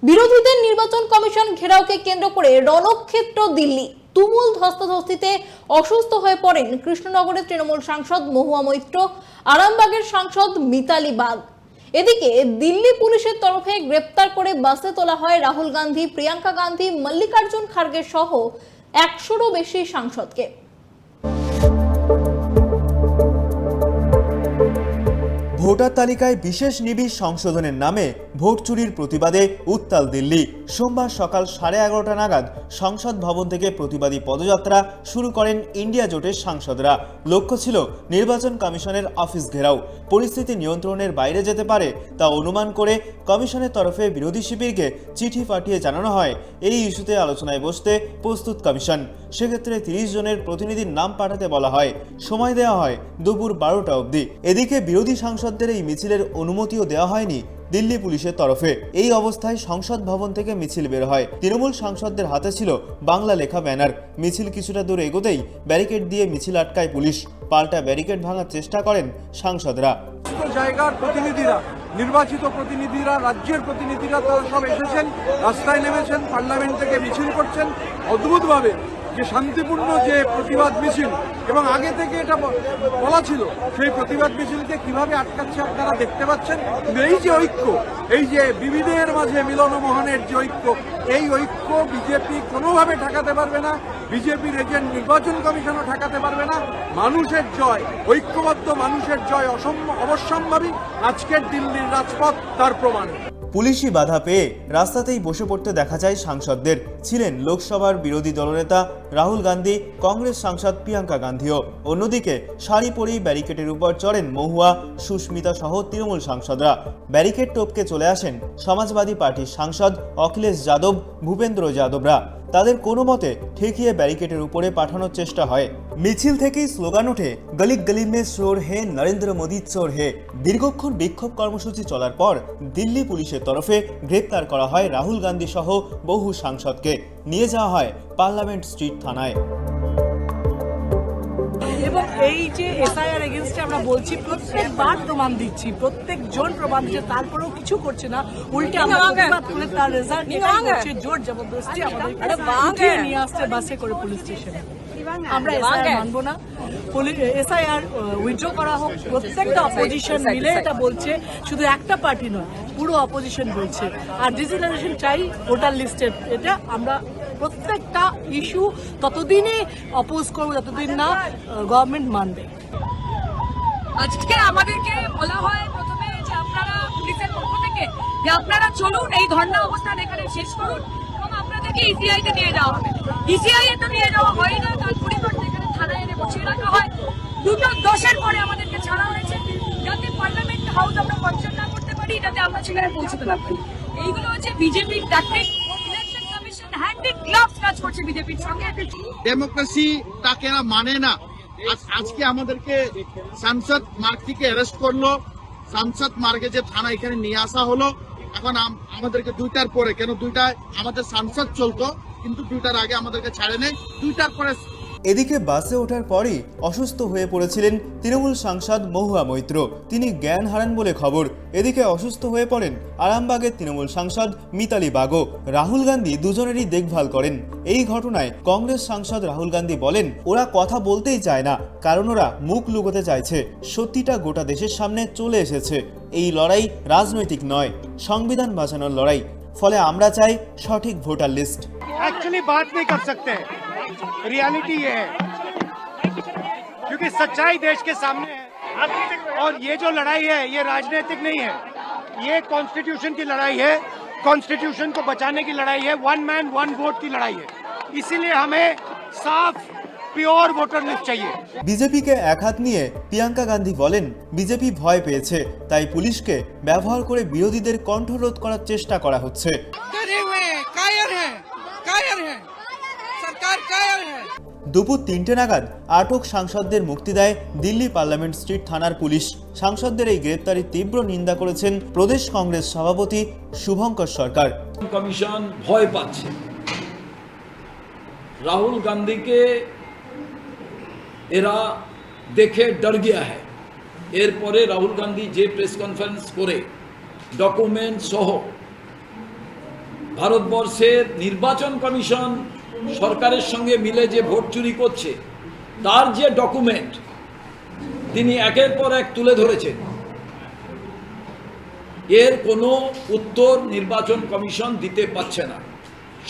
বিরোধীদের নির্বাচন কমিশন ঘেরাওকে কেন্দ্র করে রণক্ষেত্র দিল্লি। তুমুল ধস্তাধস্তিতে অসুস্থ হয়ে পড়েন কৃষ্ণনগরের তৃণমূল সাংসদ মহুয়া মৈত্র, আরামবাগের সাংসদ মিতালি বাগ। এদিকে দিল্লি পুলিশের তরফে গ্রেপ্তার করে বাসে তোলা হয় রাহুল গান্ধী, প্রিয়াঙ্কা গান্ধী, মল্লিকার্জুন খার্গে সহ 100-রও বেশি সাংসদকে। ভোটার তালিকায় বিশেষ নিবিড় সংশোধনের নামে ভোট চুরির প্রতিবাদে উত্তাল দিল্লি। সোমবার সকাল 11:30 নাগাদ সংসদ ভবন থেকে প্রতিবাদী পদযাত্রা শুরু করেন ইন্ডিয়া জোটের সাংসদরা। লক্ষ্য ছিল নির্বাচন কমিশনের অফিস ঘেরাও। পরিস্থিতি নিয়ন্ত্রণের বাইরে যেতে পারে তা অনুমান করে কমিশনের তরফে বিরোধী শিবিরকে চিঠি পাঠিয়ে জানানো হয় এই ইস্যুতে আলোচনায় বসতে প্রস্তুত কমিশন। সেক্ষেত্রে 30 জনের প্রতিনিধির নাম পাঠাতে বলা হয়। সময় দেওয়া হয় দুপুর 12টা অবধি। এদিকে বিরোধী সাংসদদের এই মিছিলের অনুমতিও দেওয়া হয়নি দিল্লি পুলিশের তরফে। এই অবস্থায় সংসদ ভবন থেকে মিছিল বের হয়। তৃণমূল সাংসদদের হাতে ছিল বাংলা লেখা ব্যানার। মিছিল কিছুটা দূর এগোতেই ব্যারিকেড দিয়ে মিছিল আটকায় পুলিশ। পাল্টা ব্যারিকেড ভাঙার চেষ্টা করেন সাংসদরা। জায়গার প্রতিনিধিরা, নির্বাচিত প্রতিনিধিরা, রাজ্যের প্রতিনিধিরা তারা সব এসেছেন, রাস্তায় নেমেছেন, পার্লামেন্ট থেকে মিছিল করছেন। অদ্ভুতভাবে যে শান্তিপূর্ণ যে প্রতিবাদ মিছিল, এবং আগে থেকে এটা বলা ছিল, সেই প্রতিবাদ মিছিলকে কিভাবে আটকাচ্ছে আপনারা দেখতে পাচ্ছেন। এই যে ঐক্য, এই যে বিবিধের মাঝে মিলনমোহনের যে ঐক্য, এই ঐক্য বিজেপি কোনোভাবে ঠেকাতে পারবে না। বিজেপির এজেন্ট নির্বাচন কমিশনও ঠেকাতে পারবে না। মানুষের জয়, ঐক্যবদ্ধ মানুষের জয় অবশ্যম্ভাবী। আজকের দিল্লির রাজপথ তার প্রমাণ। পুলিশি বাধা পেয়ে রাস্তাতেই বসে পড়তে দেখা যায় সাংসদদের। ছিলেন লোকসভার বিরোধী দলনেতা রাহুল গান্ধী, কংগ্রেস সাংসদ প্রিয়াঙ্কা গান্ধীও। অন্যদিকে শাড়ি পরেই ব্যারিকেডের উপর চড়েন মহুয়া, সুস্মিতা সহ তৃণমূল সাংসদরা। ব্যারিকেড টপকে চলে আসেন সমাজবাদী পার্টির সাংসদ অখিলেশ যাদব, ভূপেন্দ্র যাদবরা। তাদের কোনো মতে ঠেকিয়ে ব্যারিকেডের উপরে পাঠানোর চেষ্টা হয়। মিছিল থেকেই স্লোগান ওঠে, গলি গলি মে চোর হে, নরেন্দ্র মোদী চোর হে। দীর্ঘক্ষণ বিক্ষোভ কর্মসূচি চলার পর দিল্লি পুলিশের তরফে গ্রেপ্তার করা হয় রাহুল গান্ধী সহ বহু সাংসদকে। নিয়ে যাওয়া হয় পার্লামেন্ট স্ট্রিট থানায়। এবং এই যে এসআইআর এগেইনস্টে আমরা বলছি, প্রত্যেকবার প্রমাণ দিচ্ছি, প্রত্যেকজন প্রমাণ দিচ্ছে, তারপরেও কিছু করছে না। উল্টে আমরা প্রতিবাদ করে তার রেজাল্ট করছে, জোর জবরদস্তি আমাদের নিয়ে আসছে বাসে করে পুলিশ স্টেশনে। আমরা এসআইআর মানবো না। এসআইআর উইথড্র করা হোক। প্রত্যেকটা অপোজিশন মিলে এটা বলছে, শুধু একটা পার্টি নয়, পুরো অপোজিশন বলছে। আর ডিজিটালাইজেশন চাই ভোটার লিস্টের। এটা আমরা প্রত্যেকটা ইস্যু ততদিনে অপোজ করবো যতদিন না গভর্নমেন্ট মানবে। আজকে আমাদেরকে বলা হয় প্রথমে যে আপনারা পুলিশের পক্ষ থেকে যে আপনারা চলুন, এই ধর্ণা অবস্থান এখানে শেষ করুন এবং আপনাদেরকে ইসিআই তে নিয়ে যাওয়া হবে। ইসিআই তে নিয়ে যাওয়া হয় না, তার পরিবর্তে এখানে থানায় এনে বসিয়ে রাখা হয়। 2-10 পরে আমাদেরকে ছাড়া হয়েছে, যাতে পার্লামেন্ট হাউস আমরা কনসার্ন না করতে পারি, যাতে আমরা সেখানে পৌঁছতে না পারি। এইগুলো হচ্ছে বিজেপির tactic. Election commission hand in gloves কাজ করছে বিজেপির সঙ্গে। ডেমোক্রেসি তাকে এরা মানে না। আজকে আমাদেরকে সাংসদ মার্গ থেকে অ্যারেস্ট করলো, সাংসদ মার্গে যে থানা এখানে নিয়ে আসা হলো। এখন আমাদেরকে 2টার পরে, কেন 2টায় আমাদের সাংসদ চলতো, কিন্তু 2টার আগে আমাদেরকে ছাড়ে নেই, 2টার পরে। এদিকে বাসে ওঠার পরই অসুস্থ হয়ে পড়েছিলেন তৃণমূল সাংসদ মহুয়া মৈত্র। তিনি জ্ঞান হারান বলে খবর। এদিকে অসুস্থ হয়ে পড়েন আরামবাগের তৃণমূল সাংসদ মিতালি বাগও। রাহুল গান্ধী দুজনেরই দেখভাল করেন। এই ঘটনায় কংগ্রেস সাংসদ রাহুল গান্ধী বলেন, ওরা কথা বলতেই চায় না, কারণ ওরা মুখ লুকোতে চাইছে। সত্যিটা গোটা দেশের সামনে চলে এসেছে। এই লড়াই রাজনৈতিক নয়, সংবিধান বাঁচানোর লড়াই। ফলে আমরা চাই সঠিক ভোটার লিস্ট। एक्चुअली बात नहीं कर सकते, रियलिटी ये है, क्योंकि सच्चाई देश के सामने है। और ये जो लड़ाई है ये राजनीतिक नहीं है, ये कॉन्स्टिट्यूशन की लड़ाई है, कॉन्स्टिट्यूशन को बचाने की लड़ाई है, 1 मैन 1 वोट की लड़ाई है। इसीलिए हमें साफ পিওর ভোটার লিস্ট চাইয়ে। বিজেপিকে এক হাত নিয়ে প্রিয়াঙ্কা গান্ধী বলেন, বিজেপি ভয় পেয়েছে, তাই পুলিশকে ব্যবহার করে বিরোধীদের কণ্ঠরোধ করার চেষ্টা করা হচ্ছে। দুপুর 3টে নাগাদ আটক সাংসদদের মুক্তি দেয় দিল্লি পার্লামেন্ট স্ট্রিট থানার পুলিশ। সাংসদদের এই গ্রেপ্তারির তীব্র নিন্দা করেছেন প্রদেশ কংগ্রেস সভাপতি শুভঙ্কর সরকার। কমিশন ভয় পাচ্ছে, রাহুল গান্ধীকে এরা দেখে ডর গিয়া হ্যায়। এরপরে রাহুল গান্ধী যে প্রেস কনফারেন্স করে ডকুমেন্ট সহ ভারতবর্ষের নির্বাচন কমিশন সরকারের সঙ্গে মিলে যে ভোট চুরি করছে তার যে ডকুমেন্ট তিনি একের পর এক তুলে ধরেছেন, এর কোনো উত্তর নির্বাচন কমিশন দিতে পারছে না,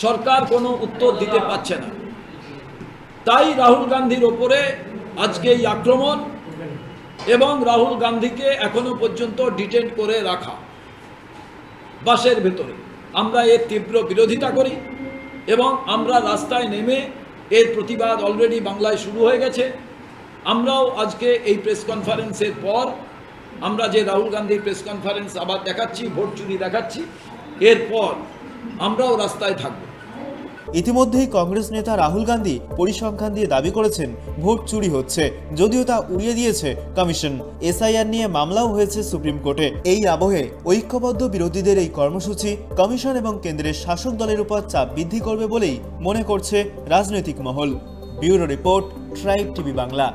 সরকার কোনো উত্তর দিতে পারছে না। তাই রাহুল গান্ধীর ওপরে আজকে এই আক্রমণ এবং রাহুল গান্ধীকে এখনো পর্যন্ত ডিটেন করে রাখা বাসের ভেতরে। আমরা এর তীব্র বিরোধিতা করি এবং আমরা রাস্তায় নেমে এর প্রতিবাদ অলরেডি বাংলায় শুরু হয়ে গেছে। আমরাও আজকে এই প্রেস কনফারেন্সের পর আমরা যে রাহুল গান্ধীর প্রেস কনফারেন্স আবার দেখাচ্ছি, ভোট চুরি দেখাচ্ছি, এরপর আমরাও রাস্তায় থাকব। ইতিমধ্যেই কংগ্রেস নেতা রাহুল গান্ধী পরিসংখ্যান দিয়ে দাবি করেছেন ভোট চুরি হচ্ছে, যদিও তা উড়িয়ে দিয়েছে কমিশন। এসআইআর নিয়ে মামলাও হয়েছে সুপ্রিম কোর্টে। এই আবহে ঐক্যবদ্ধ বিরোধীদের এই কর্মসূচি কমিশন এবং কেন্দ্রের শাসক দলের উপর চাপ বৃদ্ধি করবে বলেই মনে করছে রাজনৈতিক মহল। Bureau report, tribe TV Bangla.